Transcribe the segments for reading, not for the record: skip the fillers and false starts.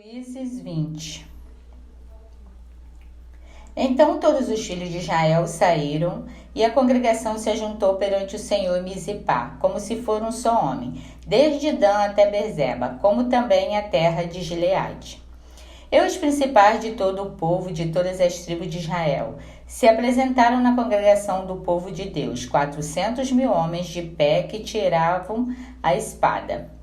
Juízes 20. Então todos os filhos de Israel saíram, e a congregação se ajuntou perante o Senhor em Mizipá, como se for um só homem, desde Dan até Beerseba, como também a terra de Gileade. E os principais de todo o povo, de todas as tribos de Israel, se apresentaram na congregação do povo de Deus, 400.000 homens de pé que tiravam a espada.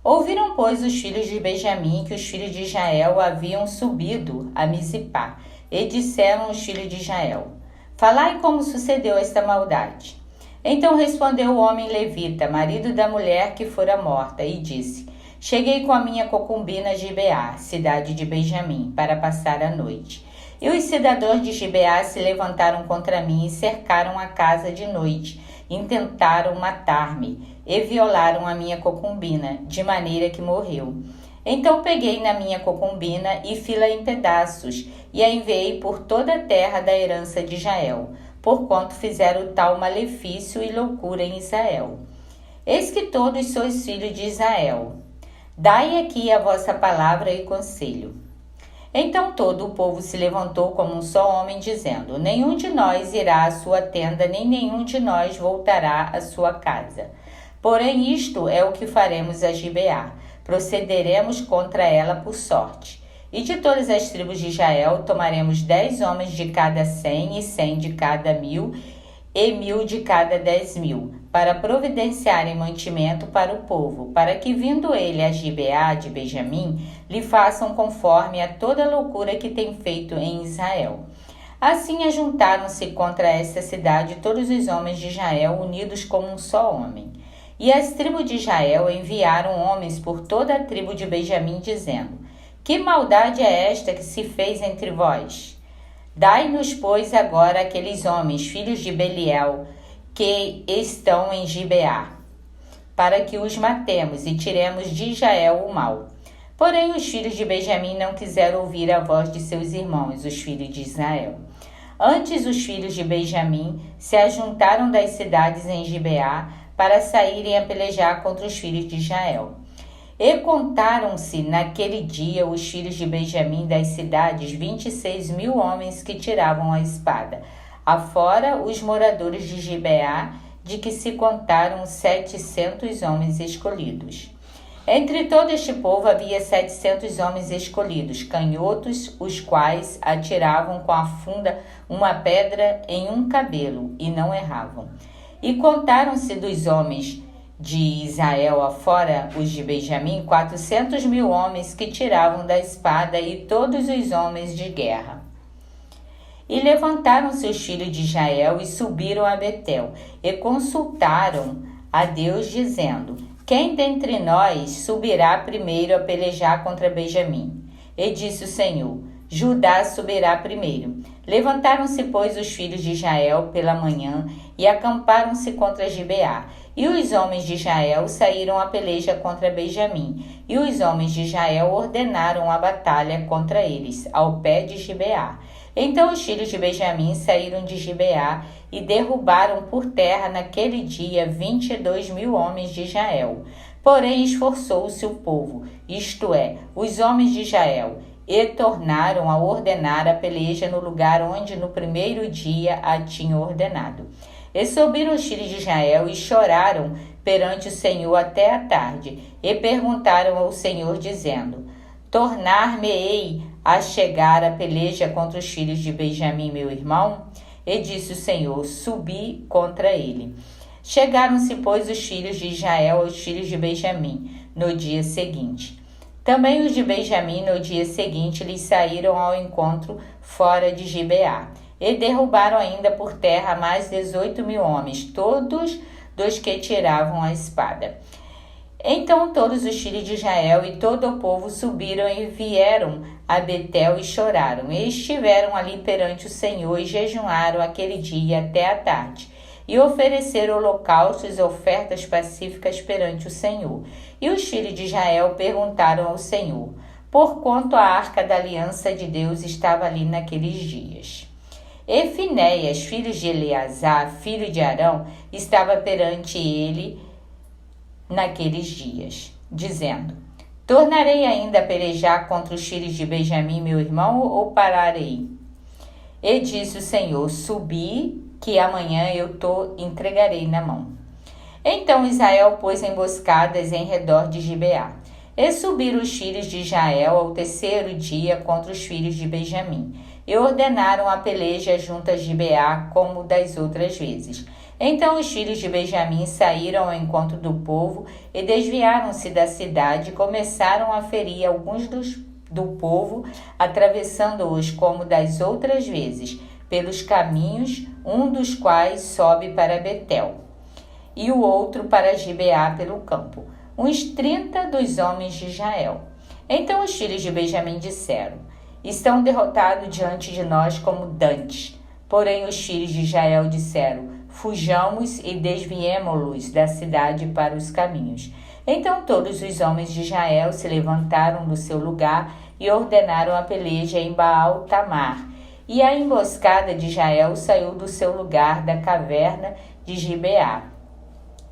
Ouviram, pois, os filhos de Benjamim que os filhos de Israel haviam subido a Mizipá, e disseram os filhos de Israel: Falai como sucedeu esta maldade. Então respondeu o homem levita, marido da mulher que fora morta, e disse: Cheguei com a minha concubina a Gibeá, cidade de Benjamim, para passar a noite. E os cidadãos de Gibeá se levantaram contra mim e cercaram a casa de noite, intentaram matar-me e violaram a minha concubina, de maneira que morreu. Então peguei na minha concubina e fi-la em pedaços, e a enviei por toda a terra da herança de Israel, porquanto fizeram tal malefício e loucura em Israel. Eis que todos sois filhos de Israel. Dai aqui a vossa palavra e conselho. Então todo o povo se levantou como um só homem, dizendo: Nenhum de nós irá à sua tenda, nem nenhum de nós voltará à sua casa. Porém isto é o que faremos a Gibeá: procederemos contra ela por sorte. E de todas as tribos de Israel tomaremos 10 homens de cada 100, e 100 de cada 1.000, e 1.000 de cada 10.000, para providenciarem mantimento para o povo, para que, vindo ele a Gibeá de Benjamim, lhe façam conforme a toda a loucura que tem feito em Israel. Assim ajuntaram-se contra esta cidade todos os homens de Israel, unidos como um só homem. E as tribos de Israel enviaram homens por toda a tribo de Benjamim, dizendo: Que maldade é esta que se fez entre vós? Dai-nos, pois, agora aqueles homens, filhos de Beliel, que estão em Gibeá, para que os matemos e tiremos de Israel o mal. Porém os filhos de Benjamim não quiseram ouvir a voz de seus irmãos, os filhos de Israel. Antes os filhos de Benjamim se ajuntaram das cidades em Gibeá, para saírem a pelejar contra os filhos de Israel. E contaram-se naquele dia os filhos de Benjamim das cidades 26.000 homens que tiravam a espada, afora os moradores de Gibeá, de que se contaram 700 homens escolhidos. Entre todo este povo havia 700 homens escolhidos, canhotos, os quais atiravam com a funda uma pedra em um cabelo, e não erravam. E contaram-se dos homens de Israel afora os de Benjamim 400.000 homens que tiravam da espada, e todos os homens de guerra. E levantaram-se os filhos de Israel e subiram a Betel, e consultaram a Deus, dizendo: Quem dentre nós subirá primeiro a pelejar contra Benjamim? E disse o Senhor: Judá subirá primeiro. Levantaram-se, pois, os filhos de Israel pela manhã e acamparam-se contra Gibeá. E os homens de Israel saíram a peleja contra Benjamim. E os homens de Israel ordenaram a batalha contra eles, ao pé de Gibeá. Então os filhos de Benjamim saíram de Gibeá e derrubaram por terra naquele dia 22.000 homens de Israel. Porém esforçou-se o povo, isto é, os homens de Israel, e tornaram a ordenar a peleja no lugar onde no primeiro dia a tinham ordenado. E subiram os filhos de Israel e choraram perante o Senhor até a tarde, e perguntaram ao Senhor, dizendo: Tornar-me-ei a chegar a peleja contra os filhos de Benjamim, meu irmão? E disse o Senhor: Subi contra ele. Chegaram-se, pois, os filhos de Israel aos filhos de Benjamim no dia seguinte. Também os de Benjamim no dia seguinte lhes saíram ao encontro fora de Gibeá, e derrubaram ainda por terra mais 18.000 homens, todos dos que tiravam a espada. Então todos os filhos de Israel e todo o povo subiram e vieram a Betel e choraram, e estiveram ali perante o Senhor e jejuaram aquele dia até a tarde, e ofereceram holocaustos e ofertas pacíficas perante o Senhor. E os filhos de Israel perguntaram ao Senhor, porquanto a arca da aliança de Deus estava ali naqueles dias. E Finéias, filho de Eleazar, filho de Arão, estava perante ele naqueles dias, dizendo: Tornarei ainda a pelejar contra os filhos de Benjamim, meu irmão, ou pararei? E disse o Senhor: subi, que amanhã eu te entregarei na mão. Então Israel pôs emboscadas em redor de Gibeá. E subiram os filhos de Israel ao terceiro dia contra os filhos de Benjamim, e ordenaram a peleja junto a Gibeá, como das outras vezes. Então os filhos de Benjamim saíram ao encontro do povo e desviaram-se da cidade e começaram a ferir alguns do povo, atravessando-os como das outras vezes, pelos caminhos, um dos quais sobe para Betel, e o outro para Gibeá pelo campo, uns 30 dos homens de Israel. Então os filhos de Benjamim disseram: estão derrotados diante de nós como dantes. Porém os filhos de Israel disseram: fujamos e desviemo-los da cidade para os caminhos. Então todos os homens de Israel se levantaram do seu lugar e ordenaram a peleja em Baal-Tamar. E a emboscada de Israel saiu do seu lugar da caverna de Gibeá.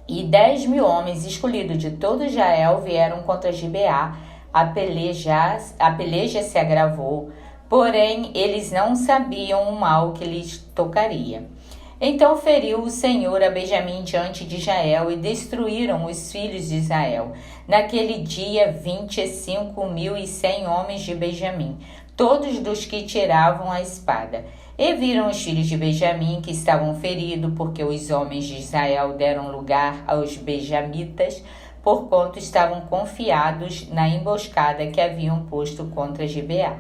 E 10.000 homens escolhidos de todo Israel vieram contra Gibeá. A peleja se agravou, porém eles não sabiam o mal que lhes tocaria. Então feriu o Senhor a Benjamim diante de Israel e destruíram os filhos de Israel. Naquele dia 25.100 homens de Benjamim, todos dos que tiravam a espada. E viram os filhos de Benjamim que estavam feridos, porque os homens de Israel deram lugar aos benjamitas, porquanto estavam confiados na emboscada que haviam posto contra Gibeá.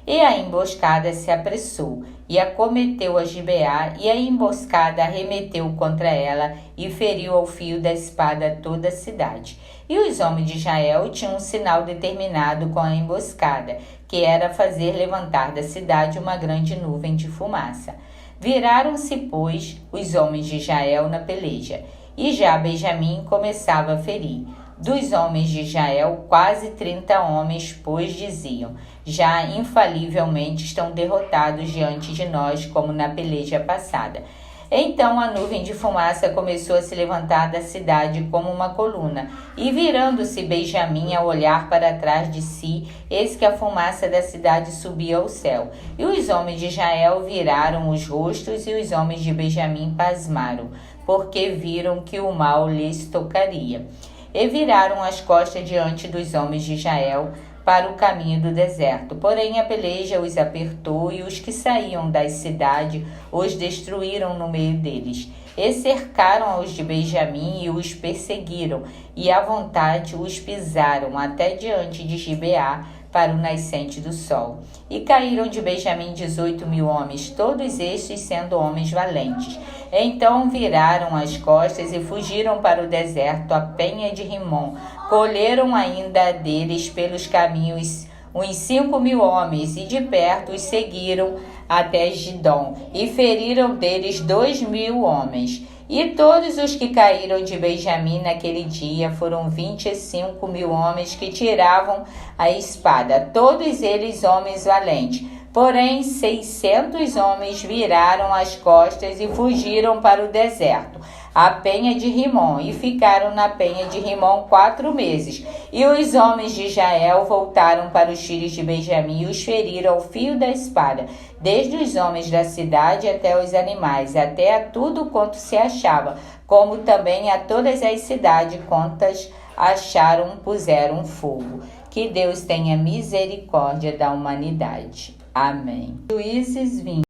E a emboscada se apressou e acometeu a Gibeá, e a emboscada arremeteu contra ela e feriu ao fio da espada toda a cidade. E os homens de Israel tinham um sinal determinado com a emboscada, que era fazer levantar da cidade uma grande nuvem de fumaça. Viraram-se, pois, os homens de Israel na peleja, e já Benjamim começava a ferir. Dos homens de Israel, quase 30 homens, pois diziam: já infalivelmente estão derrotados diante de nós, como na peleja passada. Então a nuvem de fumaça começou a se levantar da cidade como uma coluna, e virando-se Benjamim a olhar para trás de si, eis que a fumaça da cidade subia ao céu. E os homens de Israel viraram os rostos, e os homens de Benjamim pasmaram, porque viram que o mal lhes tocaria. E viraram as costas diante dos homens de Israel para o caminho do deserto. Porém a peleja os apertou, e os que saíam da cidade os destruíram no meio deles. E cercaram os de Benjamim e os perseguiram, e à vontade os pisaram até diante de Gibeá, para o nascente do sol. E caíram de Benjamim 18.000 homens, todos estes sendo homens valentes. Então viraram as costas e fugiram para o deserto, a penha de Rimom. Colheram ainda deles pelos caminhos uns 5.000 homens, e de perto os seguiram até Gidom, e feriram deles 2.000 homens. E todos os que caíram de Benjamim naquele dia foram 25.000 homens que tiravam a espada, todos eles homens valentes. Porém 600 homens viraram as costas e fugiram para o deserto, a penha de Rimom, e ficaram na penha de Rimom 4 meses. E os homens de Israel voltaram para os filhos de Benjamim e os feriram ao fio da espada, desde os homens da cidade até os animais, até a tudo quanto se achava, como também a todas as cidades quantas acharam, puseram fogo. Que Deus tenha misericórdia da humanidade. Amém. Juízes 20.